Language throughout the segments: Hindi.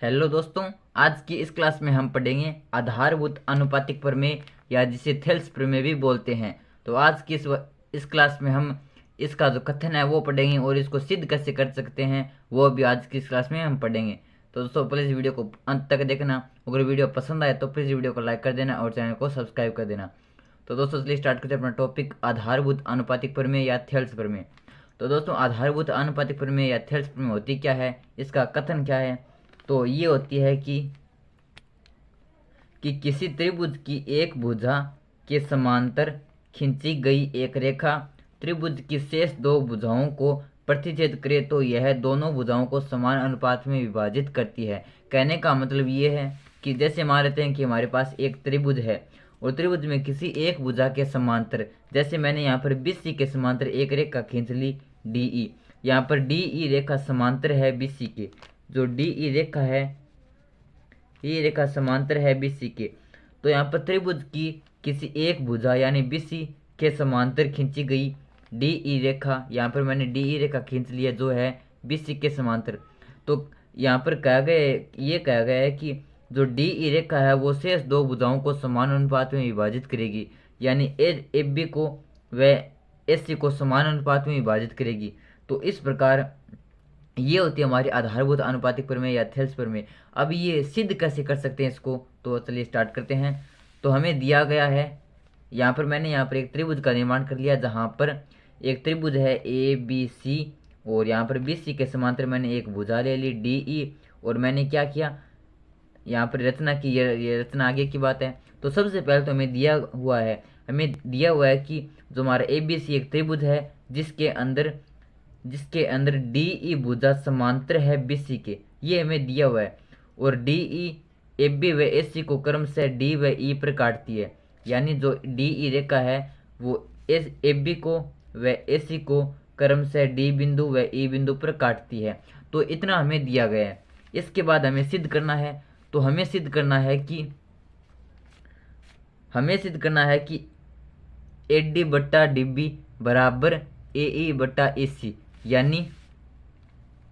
हेलो दोस्तों, आज की इस क्लास में हम पढ़ेंगे आधारभूत अनुपातिक प्रमेय या जिसे थेल्स प्रमेय भी बोलते हैं। तो आज की इस क्लास में हम इसका जो कथन है वो पढ़ेंगे और इसको सिद्ध कैसे कर सकते हैं वो भी आज की इस क्लास में हम पढ़ेंगे। तो दोस्तों प्लीज़ वीडियो को अंत तक देखना। अगर वीडियो पसंद आए तो प्लीज़ वीडियो को लाइक कर देना और चैनल को सब्सक्राइब कर देना। तो दोस्तों चलिए स्टार्ट करते हैं अपना टॉपिक आधारभूत अनुपातिक प्रमेय या थेल्स प्रमेय। तो दोस्तों आधारभूत अनुपातिक प्रमेय या थेल्स प्रमेय होती क्या है, इसका कथन क्या है। तो ये होती है कि किसी त्रिभुज की एक भुजा के समांतर खींची गई एक रेखा त्रिभुज की शेष दो भुजाओं को प्रतिच्छेद करे तो यह दोनों भुजाओं को समान अनुपात में विभाजित करती है। कहने का मतलब ये है कि जैसे मान लेते हैं कि हमारे पास एक त्रिभुज है और त्रिभुज में किसी एक भुजा के समांतर, जैसे मैंने यहाँ पर BC के समांतर एक रेखा खींच ली DE। यहाँ पर DE रेखा समांतर है BC के, जो DE रेखा है ये रेखा समांतर है BC के। तो यहाँ पर त्रिभुज की किसी एक भुजा यानी BC के समांतर खींची गई DE रेखा, यहाँ पर मैंने DE रेखा खींच लिया जो है BC के समांतर। तो यहाँ पर कहा गया है कि जो DE रेखा है वो शेष दो भुजाओं को समान अनुपात में विभाजित करेगी, यानी AB को व AC को समान अनुपात में विभाजित करेगी। तो इस प्रकार ये होती है हमारी आधारभूत अनुपातिक प्रमेय या थेल्स प्रमेय। अब ये सिद्ध कैसे कर सकते हैं इसको, तो चलिए स्टार्ट करते हैं। तो हमें दिया गया है, यहाँ पर मैंने यहाँ पर एक त्रिभुज का निर्माण कर लिया जहाँ पर एक त्रिभुज है ABC और यहाँ पर BC के समांतर मैंने एक भुजा ले ली DE और मैंने क्या किया, यहाँ पर रचना की। ये रचना आगे की बात है। तो सबसे पहले तो हमें दिया हुआ है कि जो हमारा ABC एक त्रिभुज है जिसके अंदर DE भुजा समांतर है BC के, ये हमें दिया हुआ है। और DE AB व AC को क्रम से D व E पर काटती है, यानी जो DE रेखा है वो AB को व AC को क्रम से D बिंदु व E बिंदु पर काटती है। तो इतना हमें दिया गया है। इसके बाद हमें सिद्ध करना है। तो हमें सिद्ध करना है कि AD बट्टा DB बराबर AE बट्टा AC, यानी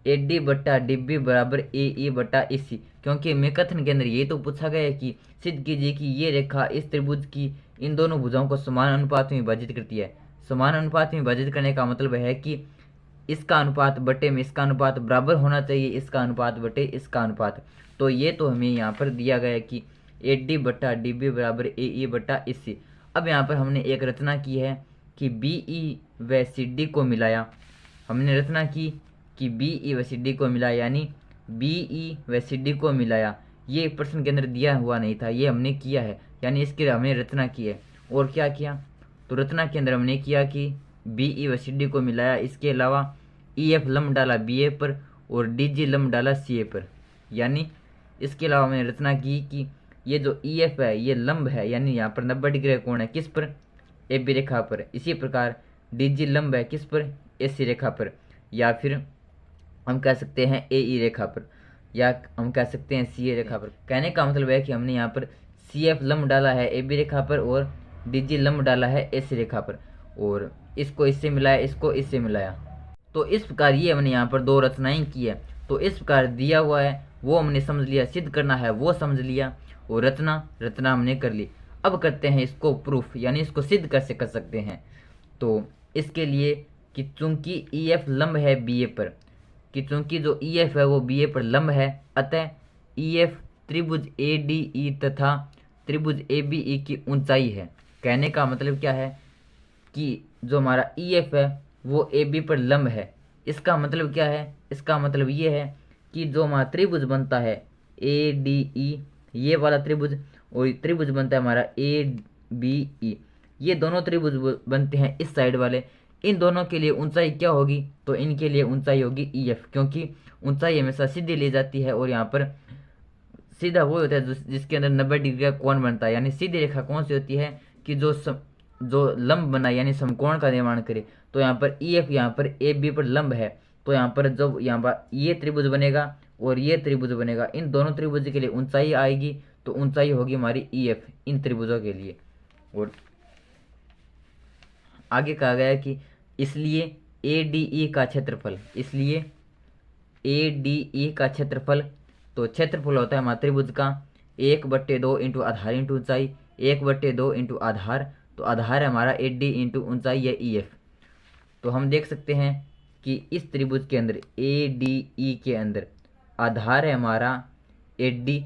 AD बट्टा DB बराबर AE बट्टा AC। क्योंकि हमें कथन के अंदर ये तो पूछा गया है कि सिद्ध कीजिए कि ये रेखा इस त्रिभुज की इन दोनों भुजाओं को समान अनुपात में विभाजित करती है। समान अनुपात में विभाजित करने का मतलब है कि इसका अनुपात बटे में इसका अनुपात बराबर होना चाहिए, इसका अनुपात बटे इसका अनुपात। तो ये तो हमें यहाँ पर दिया गया है कि AD बट्टा DB बराबर AE बट्टा AC। अब यहाँ पर हमने एक रचना की है कि BE व CD को मिलाया। हमने रचना की कि BE व CD को मिलाया, यानी BE व CD को मिलाया। ये प्रश्न के अंदर दिया हुआ नहीं था, ये हमने किया है, यानी इसके हमने रचना की है। और क्या किया, तो रचना के अंदर हमने किया कि BE व CD को मिलाया। इसके अलावा EF लंब डाला BA पर और DG लंब डाला CA पर। यानी इसके अलावा मैंने रचना की कि ये जो EF है ये लंब है, यानी यहाँ पर 90 डिग्री का कोण है किस पर, AB रेखा पर। इसी प्रकार DG लंब है किस पर, AC रेखा पर, या फिर हम कह सकते हैं AE रेखा पर, या हम कह सकते हैं CA रेखा पर। कहने का मतलब है कि हमने यहाँ पर CF लंब डाला है AB रेखा पर और DG लंब डाला है AC रेखा पर, और इसको इससे मिलाया, इसको इससे मिलाया। तो इस प्रकार ये हमने यहाँ पर दो रचनाएं की है। तो इस प्रकार दिया हुआ है वो हमने समझ लिया, सिद्ध करना है वो समझ लिया, और रचना हमने कर ली। अब करते हैं इसको प्रूफ, यानी इसको सिद्ध कैसे कर सकते हैं। तो इसके लिए कि चूंकि EF लंब है BA पर, कि चूंकि जो EF है वो BA पर लंब है, अतः EF त्रिभुज ADE तथा त्रिभुज ABE की ऊंचाई है। कहने का मतलब क्या है कि जो हमारा EF है वो AB पर लंब है। इसका मतलब क्या है, इसका मतलब ये है कि जो हमारा त्रिभुज बनता है ADE, ये वाला त्रिभुज, और त्रिभुज बनता है हमारा ABE, ये दोनों त्रिभुज बनते हैं इस साइड वाले। इन दोनों के लिए ऊंचाई क्या होगी, तो इनके लिए ऊंचाई होगी EF, क्योंकि ऊंचाई हमेशा सीधी ली जाती है और यहाँ पर सीधा वो होता है जिसके अंदर 90 डिग्री का कोण बनता है। यानी सीधी रेखा कौन सी होती है कि जो लंब बनाए यानी समकोण का निर्माण करे। तो यहाँ पर EF यहाँ पर AB पर लंब है, तो यहाँ पर जब यहाँ पर ये त्रिभुज बनेगा और ये त्रिभुज बनेगा, इन दोनों त्रिभुज के लिए ऊंचाई आएगी, तो ऊंचाई होगी हमारी EF इन त्रिभुजों के लिए। और आगे कहा गया कि इसलिए ADE का क्षेत्रफल तो क्षेत्रफल होता है हमारा त्रिभुज का 1/2 इंटू आधार इंटू ऊंचाई, 1/2 इंटू आधार, तो आधार है हमारा 8D इंटू ऊंचाई या EF। तो हम देख सकते हैं कि इस त्रिभुज के अंदर ADE के अंदर आधार है हमारा 8D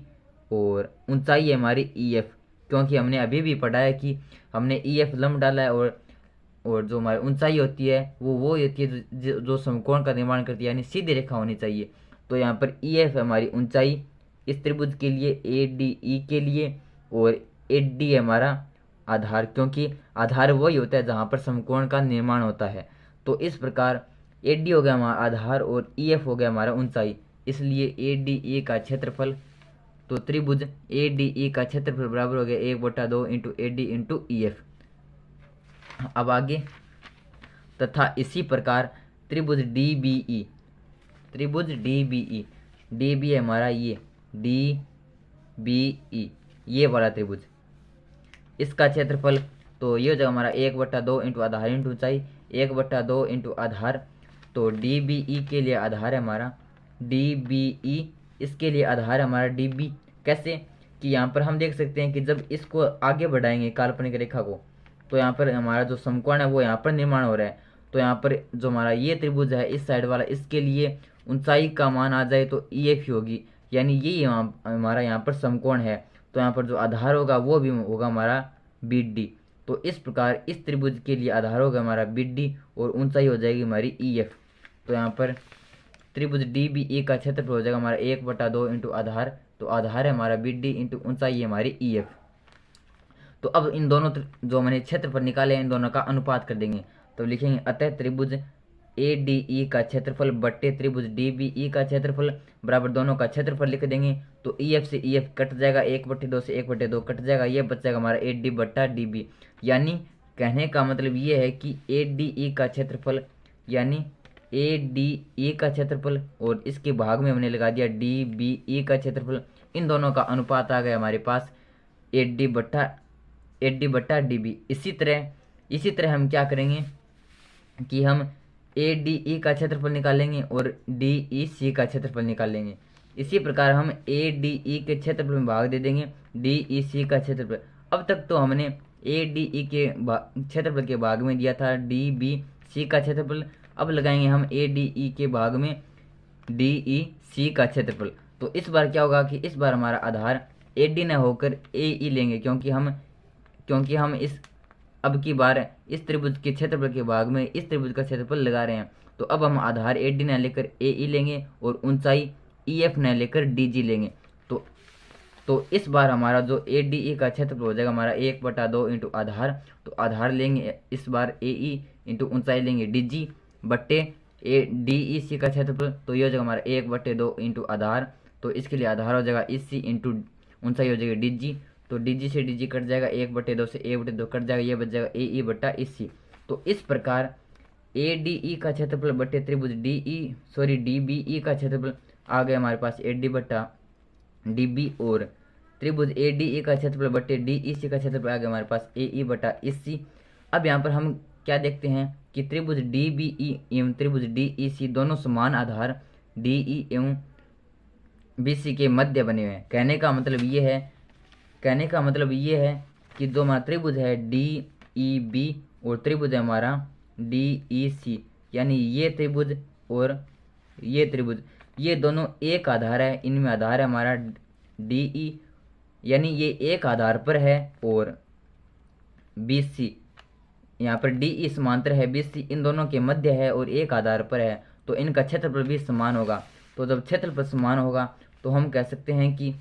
और ऊंचाई है हमारी EF, क्योंकि हमने अभी भी पढ़ा है कि हमने EF लंब डाला है और जो हमारी ऊंचाई होती है वो होती है जो समकोण का निर्माण करती है, यानी सीधी रेखा होनी चाहिए। तो यहाँ पर EF है हमारी ऊंचाई इस त्रिभुज के लिए, ADE के लिए, और 8D है हमारा आधार, क्योंकि आधार वही होता है जहाँ पर समकोण का निर्माण होता है। तो इस प्रकार 8D हो गया हमारा आधार और EF हो गया हमारा ऊंचाई, इसलिए ADE का क्षेत्रफल, तो त्रिभुज ADE का क्षेत्रफल बराबर हो गया 1/2 इंटू AD इंटू EF। अब आगे, तथा इसी प्रकार त्रिभुज DBE, त्रिभुज DBE, DB है हमारा ये DBE, ये वाला त्रिभुज, इसका क्षेत्रफल तो ये हो जाएगा हमारा 1/2 इंटू आधार इंटू ऊंचाई, 1/2 इंटू आधार। तो DBE के लिए आधार है हमारा DBE, इसके लिए आधार है हमारा DB। कैसे कि यहाँ पर हम देख सकते हैं कि जब इसको आगे बढ़ाएंगे काल्पनिक रेखा को, तो यहाँ पर हमारा जो समकोण है वो यहाँ पर निर्माण हो रहा है। तो यहाँ पर जो हमारा ये त्रिभुज है इस साइड वाला, इसके लिए ऊंचाई का मान आ जाए तो EF ही होगी, यानी ये हमारा यहाँ पर समकोण है। तो यहाँ पर जो आधार होगा वो भी होगा हमारा BD। तो इस प्रकार इस त्रिभुज के लिए आधार होगा हमारा BD और ऊंचाई हो जाएगी हमारी EF। तो यहाँ पर त्रिभुज DBE का क्षेत्रफल हो जाएगा हमारा 1/2 इंटू आधार, तो आधार है हमारा BD इंटू ऊंचाई है हमारी EF। तो अब इन दोनों जो मैंने क्षेत्रफल निकाले हैं इन दोनों का अनुपात कर देंगे। तो लिखेंगे अतः त्रिभुज ADE का क्षेत्रफल बट्टे त्रिभुज DBE का क्षेत्रफल बराबर दोनों का क्षेत्रफल लिख देंगे। तो EF से EF कट जाएगा, 1/2 से 1/2 कट जाएगा, ये बच जाएगा हमारा 8D/DB। यानी कहने का मतलब ये है कि ADE का क्षेत्रफल यानी ADE का क्षेत्रफल और इसके भाग में हमने लगा दिया DBE का क्षेत्रफल, इन दोनों का अनुपात आ गया हमारे पास 8D/DB। इसी तरह हम क्या करेंगे कि हम ADE का क्षेत्रफल निकालेंगे और DEC का क्षेत्रफल निकालेंगे। इसी प्रकार हम ADE के क्षेत्रफल में भाग दे देंगे DEC का क्षेत्रफल। अब तक तो हमने ADE के क्षेत्रफल के भाग में दिया था DBC का क्षेत्रफल, अब लगाएंगे हम ADE के भाग में DEC का क्षेत्रफल। तो इस बार क्या होगा कि इस बार हमारा आधार AD न होकर AE लेंगे, क्योंकि हम इस अब की बार इस त्रिभुज के क्षेत्रफल के भाग में इस त्रिभुज का क्षेत्रफल लगा रहे हैं। तो अब हम आधार AD न लेकर AE लेंगे और ऊंचाई EF न लेकर DG लेंगे। तो इस बार हमारा जो ADE का क्षेत्रफल हो जाएगा हमारा 1/2 इंटू आधार, तो आधार लेंगे इस बार AE इंटू ऊंचाई लेंगे DG बट्टे DEC का क्षेत्रफल, तो ये हो जाएगा हमारा 1/2 इंटू आधार, तो इसके लिए आधार हो जाएगा EC इंटू ऊंचाई हो जाएगी DG। तो DG से DG कट जाएगा, 1/2 से 1/2 कट जाएगा, ये बच जाएगा AE/EC। तो इस प्रकार ADE का क्षेत्रफल बट्टे त्रिभुज DBE का क्षेत्रफल आ गया हमारे पास 8D/DB और त्रिभुज ADE का क्षेत्रफल बट्टे DEC का क्षेत्रफल आ गया हमारे पास AE/EC। अब यहाँ पर हम क्या देखते हैं कि त्रिभुज DBE एवं त्रिभुज DEC दोनों समान आधार DE एवं BC के मध्य बने हुए हैं। कहने का मतलब ये है कि जो हमारा त्रिभुज है DEB और त्रिभुज है हमारा DEC, यानी ये त्रिभुज और ये त्रिभुज, ये दोनों एक आधार है, इनमें आधार है हमारा DE, यानी ये एक आधार पर है, और BC यहाँ पर DE समांतर है BC, इन दोनों के मध्य है और एक आधार पर है, तो इनका क्षेत्रफल भी समान होगा। तो जब क्षेत्रफल समान होगा तो हम कह सकते हैं कि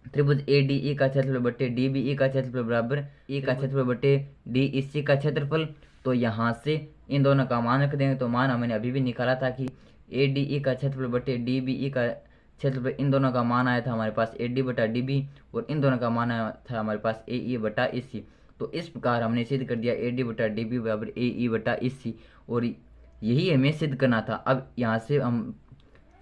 त्रिभुज ADE का क्षेत्रफल बट्टे DBE का क्षेत्रफल बराबर E का क्षेत्रफल बट्टे DEC का क्षेत्रफल। तो यहाँ से इन दोनों का मान रख देंगे, तो मान हमने अभी भी निकाला था कि ADE का क्षेत्रफल बट्टे DBE का क्षेत्रफल, इन दोनों का मान आया था हमारे पास AD/DB और इन दोनों का मान आया था हमारे पास AE/EC। तो इस प्रकार हमने सिद्ध कर दिया AD/DB बराबर AE/EC, और यही हमें सिद्ध करना था। अब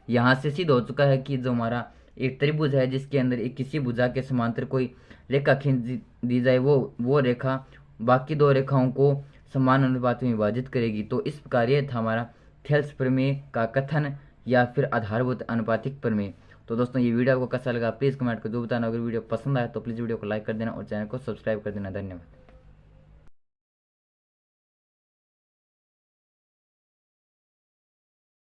यहाँ से सिद्ध हो चुका है कि जो हमारा एक त्रिभुज है जिसके अंदर एक किसी भुजा के समांतर कोई रेखा खींच दी जाए, वो रेखा बाकी दो रेखाओं को समान अनुपात में विभाजित करेगी। तो इस प्रकार ये था हमारा थेल्स प्रमेय का कथन या फिर आधारभूत अनुपातिक प्रमेय। तो दोस्तों ये वीडियो आपको कैसा लगा प्लीज़ कमेंट कर दो बताना। अगर वीडियो पसंद आया तो प्लीज़ वीडियो को लाइक कर देना और चैनल को सब्सक्राइब कर देना। धन्यवाद।